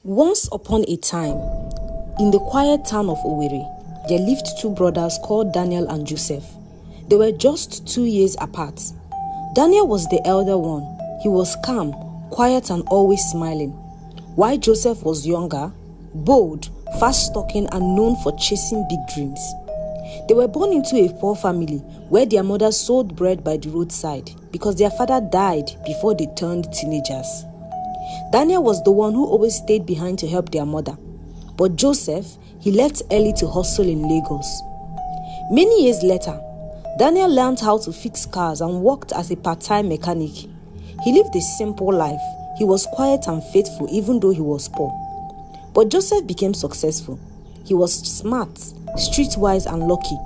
Once upon a time, in the quiet town of Owerri, there lived two brothers called Daniel and Joseph. They were just 2 years apart. Daniel was the elder one. He was calm, quiet, and always smiling. While Joseph was younger, bold, fast-talking, and known for chasing big dreams. They were born into a poor family where their mother sold bread by the roadside because their father died before they turned teenagers. Daniel was the one who always stayed behind to help their mother. But Joseph, he left early to hustle in Lagos. Many years later, Daniel learned how to fix cars and worked as a part-time mechanic. He lived a simple life. He was quiet and faithful even though he was poor. But Joseph became successful. He was smart, streetwise, and lucky.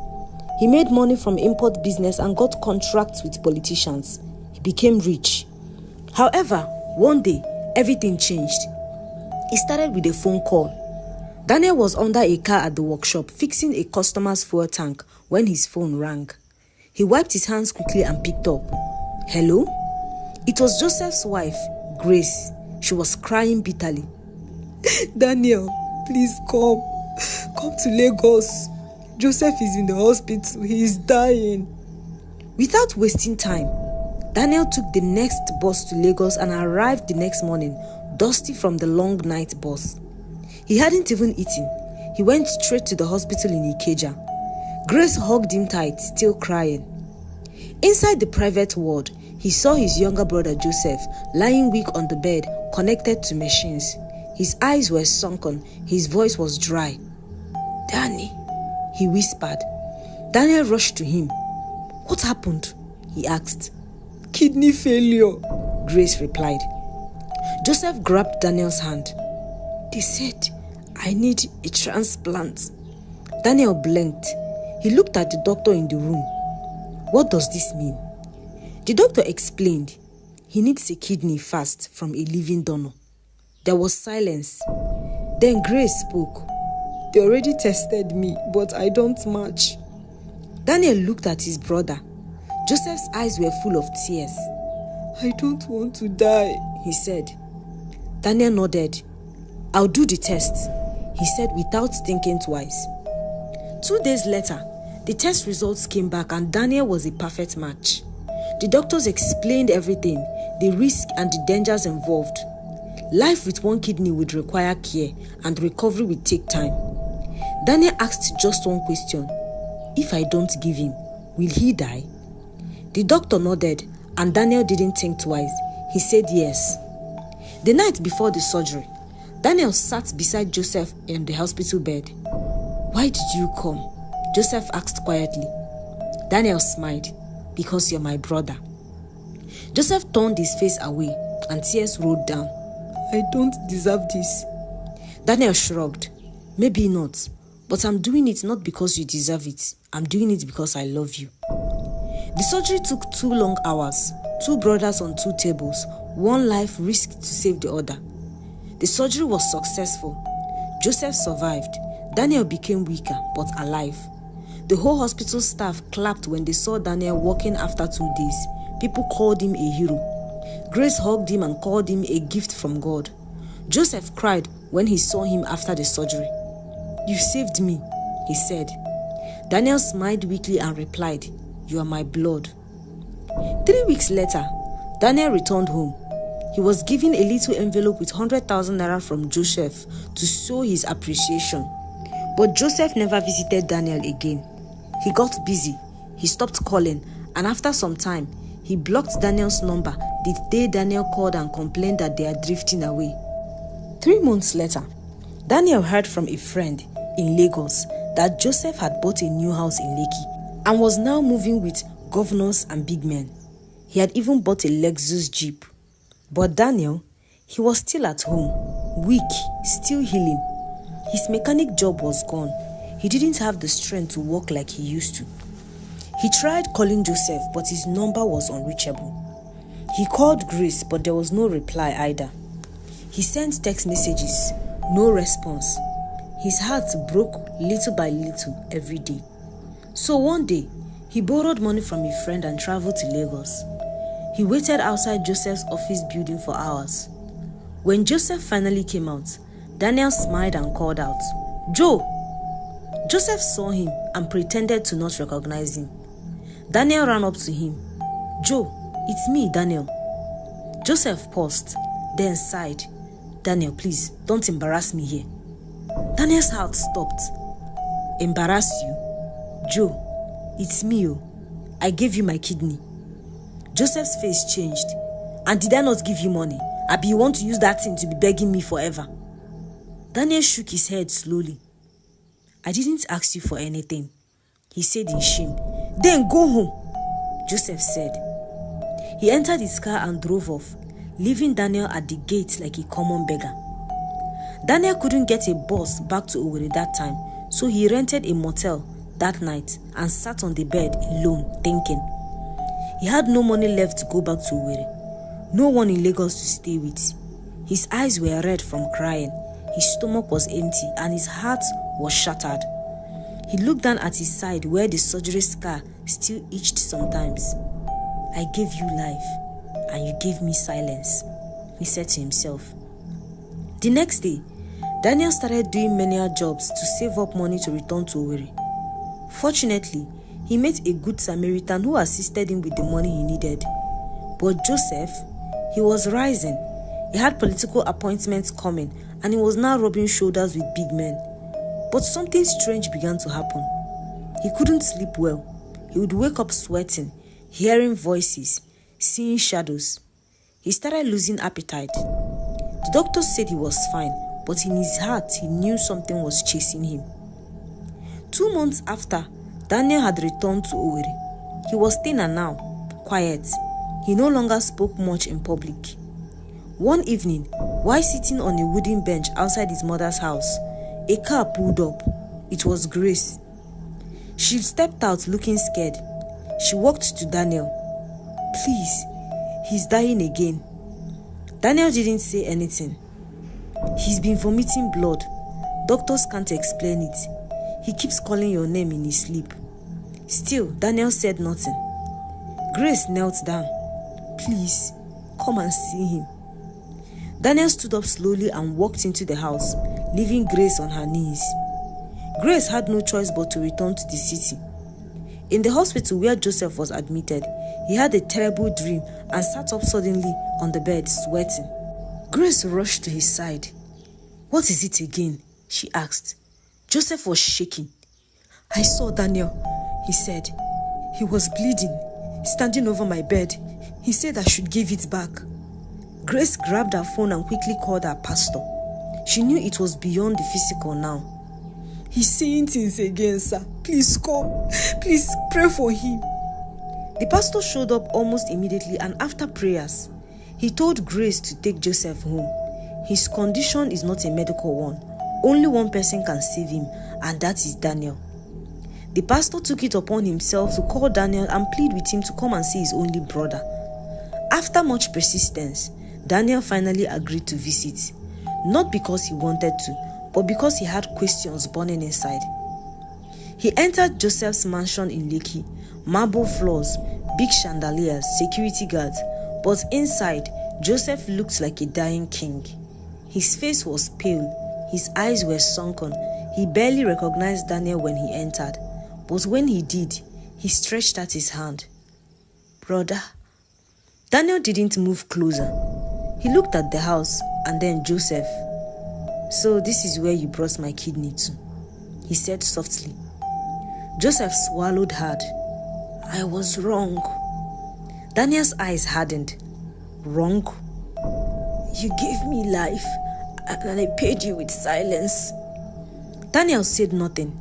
He made money from import business and got contracts with politicians. He became rich. However, one day, everything changed. It started with a phone call. Daniel was under a car at the workshop fixing a customer's fuel tank when his phone rang. He wiped his hands quickly and picked up. Hello? It was Joseph's wife, Grace. She was crying bitterly. Daniel, please come. Come to Lagos. Joseph is in the hospital. He is dying. Without wasting time, Daniel took the next bus to Lagos and arrived the next morning, dusty from the long night bus. He hadn't even eaten. He went straight to the hospital in Ikeja. Grace hugged him tight, still crying. Inside the private ward, he saw his younger brother Joseph lying weak on the bed, connected to machines. His eyes were sunken, his voice was dry. Danny, he whispered. Daniel rushed to him. What happened? He asked. Kidney failure, Grace replied. Joseph grabbed Daniel's hand. They said, I need a transplant. Daniel blinked. He looked at the doctor in the room. What does this mean? The doctor explained. He needs a kidney fast from a living donor. There was silence. Then Grace spoke. They already tested me, but I don't match. Daniel looked at his brother. Joseph's eyes were full of tears. I don't want to die, he said. Daniel nodded. I'll do the test, he said without thinking twice. 2 days later, the test results came back and Daniel was a perfect match. The doctors explained everything, the risk and the dangers involved. Life with one kidney would require care and recovery would take time. Daniel asked just one question. If I don't give him, will he die? The doctor nodded and Daniel didn't think twice. He said yes. The night before the surgery, Daniel sat beside Joseph in the hospital bed. Why did you come? Joseph asked quietly. Daniel smiled. Because you're my brother. Joseph turned his face away and tears rolled down. I don't deserve this. Daniel shrugged. Maybe not, but I'm doing it not because you deserve it. I'm doing it because I love you. The surgery took 2 long hours. 2 brothers on 2 tables. One life risked to save the other. The surgery was successful. Joseph survived. Daniel became weaker but alive. The whole hospital staff clapped when they saw Daniel walking after 2 days. People called him a hero. Grace hugged him and called him a gift from God. Joseph cried when he saw him after the surgery. You saved me, he said. Daniel smiled weakly and replied, You are my blood. 3 weeks later, Daniel returned home. He was given a little envelope with 100,000 naira from Joseph to show his appreciation. But Joseph never visited Daniel again. He got busy. He stopped calling, and after some time, he blocked Daniel's number the day Daniel called and complained that they are drifting away. 3 months later, Daniel heard from a friend in Lagos that Joseph had bought a new house in Lekki and was now moving with governors and big men. He had even bought a Lexus Jeep. But Daniel, he was still at home, weak, still healing. His mechanic job was gone. He didn't have the strength to walk like he used to. He tried calling Joseph, but his number was unreachable. He called Grace, but there was no reply either. He sent text messages, no response. His heart broke little by little every day. So one day, he borrowed money from a friend and traveled to Lagos. He waited outside Joseph's office building for hours. When Joseph finally came out, Daniel smiled and called out, "Joe!" Joseph saw him and pretended to not recognize him. Daniel ran up to him. "Joe, it's me, Daniel." Joseph paused, then sighed. "Daniel, please, don't embarrass me here." Daniel's heart stopped. "Embarrass you? Joe, it's me, oh. I gave you my kidney." Joseph's face changed. "And did I not give you money? Abi, you want to use that thing to be begging me forever?" Daniel shook his head slowly. "I didn't ask you for anything," he said in shame. "Then go home," Joseph said. He entered his car and drove off, leaving Daniel at the gate like a common beggar. Daniel couldn't get a bus back to Owerri that time, so he rented a motel that night and sat on the bed alone, thinking. He had no money left to go back to Owerri. No one in Lagos to stay with. His eyes were red from crying. His stomach was empty and his heart was shattered. He looked down at his side where the surgery scar still itched sometimes. "I gave you life and you gave me silence," he said to himself. The next day, Daniel started doing menial jobs to save up money to return to Owerri. Fortunately, he met a good Samaritan who assisted him with the money he needed. But Joseph, he was rising. He had political appointments coming and he was now rubbing shoulders with big men. But something strange began to happen. He couldn't sleep well. He would wake up sweating, hearing voices, seeing shadows. He started losing appetite. The doctor said he was fine, but in his heart he knew something was chasing him. 2 months after, Daniel had returned to Owerri. He was thinner now, quiet. He no longer spoke much in public. One evening, while sitting on a wooden bench outside his mother's house, a car pulled up. It was Grace. She stepped out looking scared. She walked to Daniel. "Please, he's dying again." Daniel didn't say anything. "He's been vomiting blood. Doctors can't explain it. He keeps calling your name in his sleep." Still, Daniel said nothing. Grace knelt down. "Please, come and see him." Daniel stood up slowly and walked into the house, leaving Grace on her knees. Grace had no choice but to return to the city. In the hospital where Joseph was admitted, he had a terrible dream and sat up suddenly on the bed, sweating. Grace rushed to his side. "What is it again?" she asked. Joseph was shaking. "I saw Daniel," he said. "He was bleeding, standing over my bed. He said I should give it back." Grace grabbed her phone and quickly called her pastor. She knew it was beyond the physical now. "He's saying things again, sir. Please come. Please pray for him." The pastor showed up almost immediately, and after prayers, he told Grace to take Joseph home. His condition is not a medical one. Only one person can save him, and that is Daniel. The pastor took it upon himself to call Daniel and plead with him to come and see his only brother. After much persistence, Daniel finally agreed to visit, not because he wanted to, but because he had questions burning inside. He entered Joseph's mansion in Lekki, marble floors, big chandeliers, security guards, but inside, Joseph looked like a dying king. His face was pale, his eyes were sunken. He barely recognized Daniel when he entered, but when he did, he stretched out his hand. "Brother." Daniel didn't move closer. He looked at the house and then Joseph. "So this is where you brought my kidney to," he said softly. Joseph swallowed hard. "I was wrong." Daniel's eyes hardened. "Wrong?" "You gave me life and I paid you with silence." Daniel said nothing.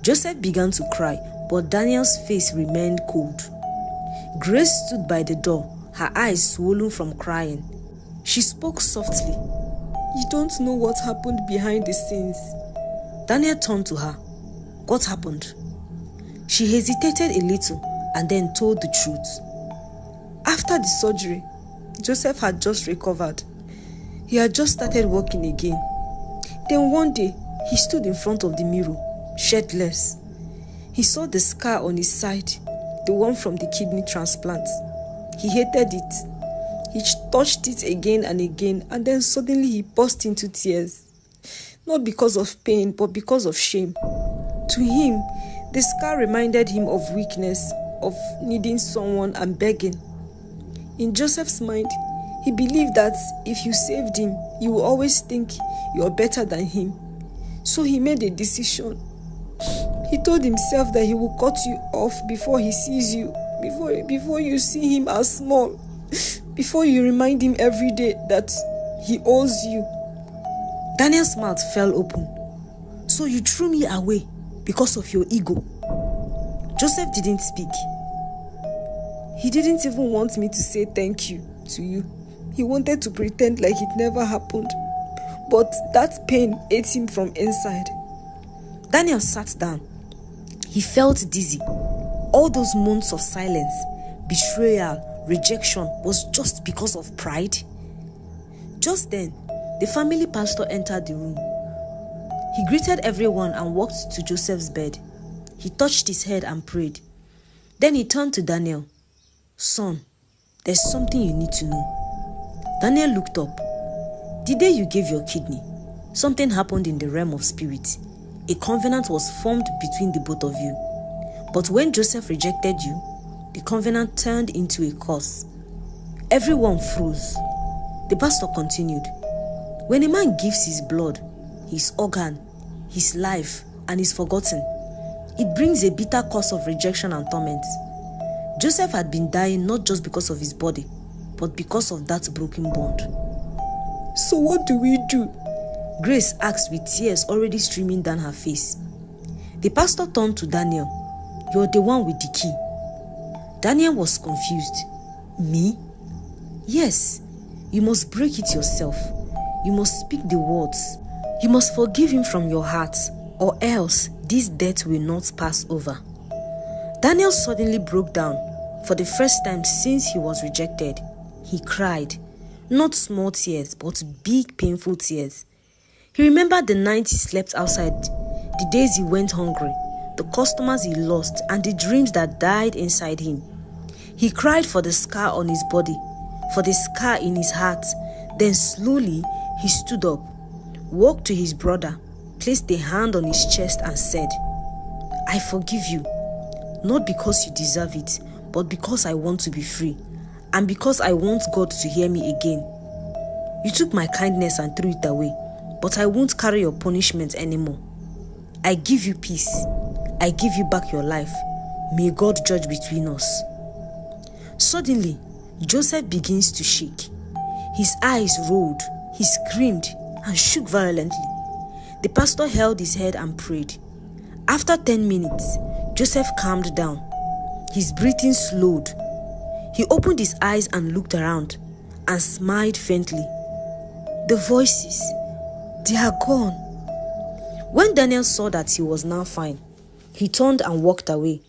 Joseph began to cry, but Daniel's face remained cold. Grace stood by the door, her eyes swollen from crying. She spoke softly. "You don't know what happened behind the scenes." Daniel turned to her. "What happened?" She hesitated a little and then told the truth. After the surgery, Joseph had just recovered. He had just started walking again. Then one day, he stood in front of the mirror, shirtless. He saw the scar on his side, the one from the kidney transplant. He hated it. He touched it again and again, and then suddenly he burst into tears. not because of pain, but because of shame. To him, the scar reminded him of weakness, of needing someone and begging. In Joseph's mind, he believed that if you saved him, you will always think you are better than him. So he made a decision. He told himself that he will cut you off before he sees you, before you see him as small, before you remind him every day that he owes you. Daniel's mouth fell open. So you threw me away because of your ego. Joseph didn't speak. He didn't even want me to say thank you to you. He wanted to pretend like it never happened. But that pain ate him from inside. Daniel sat down. He felt dizzy. All those months of silence, betrayal, rejection was just because of pride. Just then, the family pastor entered the room. He greeted everyone and walked to Joseph's bed. He touched his head and prayed. Then he turned to Daniel. Son, there's something you need to know. Daniel looked up. The day you gave your kidney, something happened in the realm of spirit. A covenant was formed between the both of you. But when Joseph rejected you, the covenant turned into a curse. Everyone froze. The pastor continued. When a man gives his blood, his organ, his life, and is forgotten, it brings a bitter curse of rejection and torment. Joseph had been dying not just because of his body, but because of that broken bond. So what do we do? Grace asked with tears already streaming down her face. The pastor turned to Daniel. You're the one with the key. Daniel was confused. Me? Yes, you must break it yourself. You must speak the words. You must forgive him from your heart, or else this death will not pass over. Daniel suddenly broke down. For the first time since he was rejected, he cried. Not small tears, but big painful tears. He remembered the night he slept outside, the days he went hungry, the customers he lost, and the dreams that died inside him. He cried for the scar on his body, for the scar in his heart. Then slowly he stood up, walked to his brother, placed a hand on his chest and said, I forgive you, not because you deserve it, but because I want to be free, and because I want God to hear me again. You took my kindness and threw it away, but I won't carry your punishment anymore. I give you peace. I give you back your life. May God judge between us. Suddenly, Joseph begins to shake. His eyes rolled, he screamed and shook violently. The pastor held his head and prayed. After 10 minutes, Joseph calmed down. His breathing slowed. He opened his eyes and looked around and smiled faintly. The voices, they are gone. When Daniel saw that he was now fine, he turned and walked away.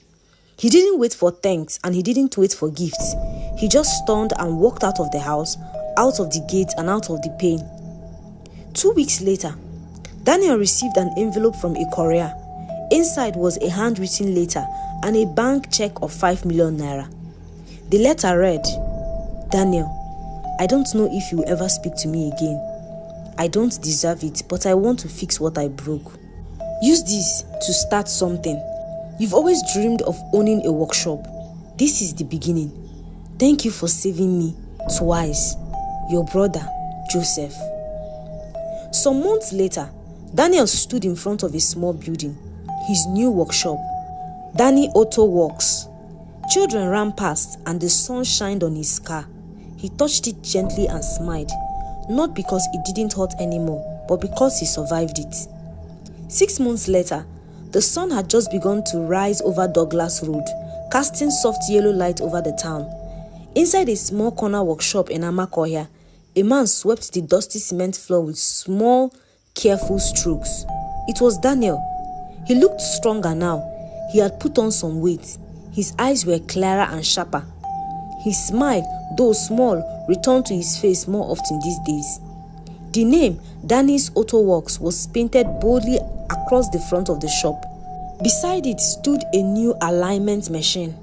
He didn't wait for thanks and he didn't wait for gifts. He just turned and walked out of the house, out of the gate and out of the pain. 2 weeks later, Daniel received an envelope from a courier. Inside was a handwritten letter and a bank check of 5 million naira. The letter read, Daniel, I don't know if you will ever speak to me again. I don't deserve it, but I want to fix what I broke. Use this to start something. You've always dreamed of owning a workshop. This is the beginning. Thank you for saving me twice. Your brother, Joseph. Some months later, Daniel stood in front of a small building, his new workshop, Danny Auto Works. Children ran past and the sun shined on his car. He touched it gently and smiled, not because it didn't hurt anymore, but because he survived it. 6 months later, the sun had just begun to rise over Douglas Road, casting soft yellow light over the town. Inside a small corner workshop in Amakohia, a man swept the dusty cement floor with small, careful strokes. It was Daniel. He looked stronger now. He had put on some weight. His eyes were clearer and sharper. His smile, though small, returned to his face more often these days. The name, Danny's Auto Works, was painted boldly across the front of the shop. Beside it stood a new alignment machine,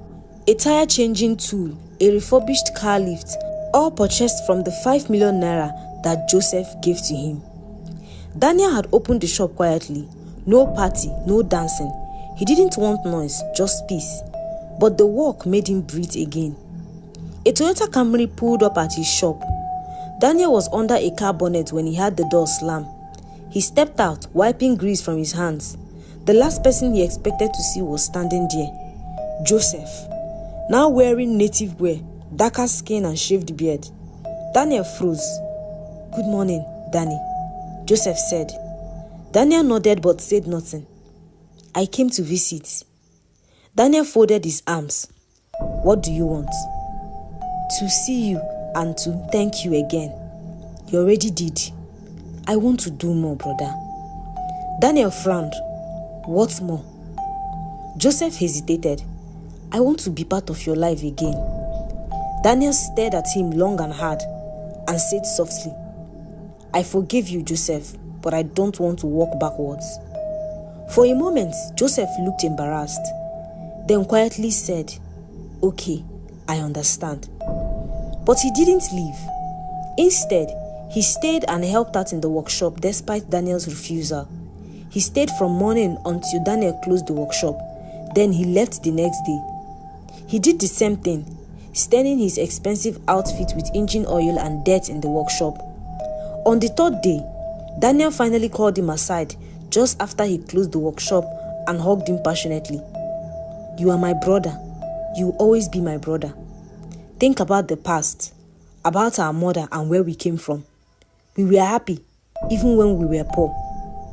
a tire changing tool, a refurbished car lift, all purchased from the 5 million naira that Joseph gave to him. Daniel had opened the shop quietly. No party, no dancing. He didn't want noise, just peace. But the walk made him breathe again. A Toyota Camry pulled up at his shop. Daniel was under a car bonnet when he heard the door slam. He stepped out, wiping grease from his hands. The last person he expected to see was standing there. Joseph, now wearing native wear, darker skin and shaved beard. Daniel froze. "Good morning, Danny," Joseph said. Daniel nodded but said nothing. "I came to visit." Daniel folded his arms. "What do you want?" "To see you and to thank you again." "You already did." "I want to do more, brother." Daniel frowned. "What more?" Joseph hesitated. "I want to be part of your life again." Daniel stared at him long and hard and said softly, "I forgive you, Joseph, but I don't want to walk backwards." For a moment, Joseph looked embarrassed, then quietly said, "Okay, I understand." But he didn't leave. Instead, he stayed and helped out in the workshop despite Daniel's refusal. He stayed from morning until Daniel closed the workshop. Then he left the next day. He did the same thing, staining his expensive outfit with engine oil and dirt in the workshop. On the third day, Daniel finally called him aside just after he closed the workshop and hugged him passionately. "You are my brother. You will always be my brother. Think about the past, about our mother and where we came from. We were happy even when we were poor.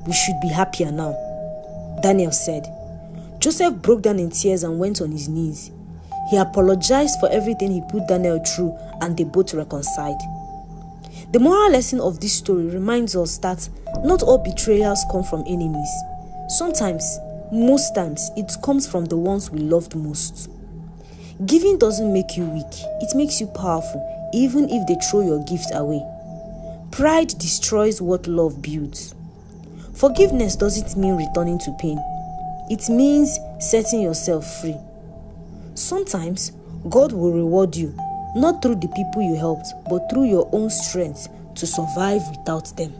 We should be happier now," Daniel said. Joseph broke down in tears and went on his knees. He apologized for everything he put Daniel through and they both reconciled. The moral lesson of this story reminds us that not all betrayals come from enemies. Sometimes, most times, it comes from the ones we loved most. Giving doesn't make you weak, it makes you powerful, even if they throw your gift away. Pride destroys what love builds. Forgiveness doesn't mean returning to pain. It means setting yourself free. Sometimes, God will reward you, not through the people you helped, but through your own strength to survive without them.